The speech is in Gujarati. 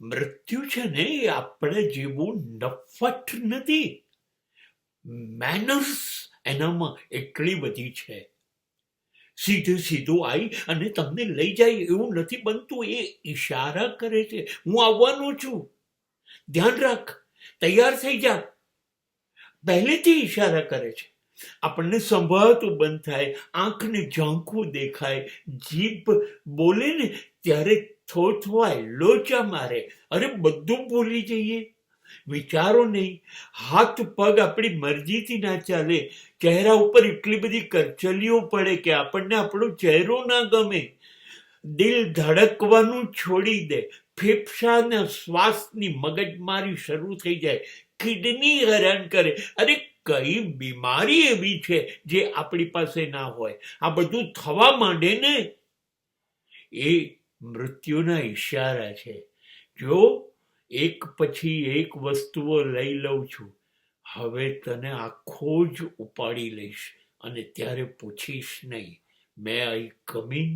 મૃત્યુ છે ને એ આપણે જેવું નફટ નથી. મેનર્સ એનામાં એટલી બધી છે. સીધું આવી અને તમને લઈ જાય એવું નથી બનતું. એ ઈશારા કરે છે, હું આવવાનો છું, ધ્યાન રાખ, તૈયાર થઈ જા. પહેલેથી ઈશારા કરે છે. આપણને સંભળાતું બંધ થાય, આંખને ઝાંખું દેખાય, જીભ બોલે ને ત્યારે થોથવાય, લોચા મારે. અરે બધું ભૂલી જઈએ, વિચારો નહીં. હાથ પગ આપણી મરજીથી ના ચાલે. ચહેરા ઉપર એટલી બધી કરચલીઓ પડે કે આપણને આપણો ચહેરો ના ગમે. દિલ ધડકવાનું છોડી દે, ફેફસાના શ્વાસની મગજમારી શરૂ થઈ જાય, કિડની હેરાન કરે. અરે કઈ બીમારી એવી છે જે આપણી પાસે ના હોય? આ બધું થવા માંડે ને એ મૃત્યુના ઈશારા છે. જો એક પછી એક વસ્તુઓ લઈ લઉં છું, હવે તને આખો જ ઉપાડી લઈશ અને ત્યારે પૂછીશ નહીં, મે આઈ કમિંગ?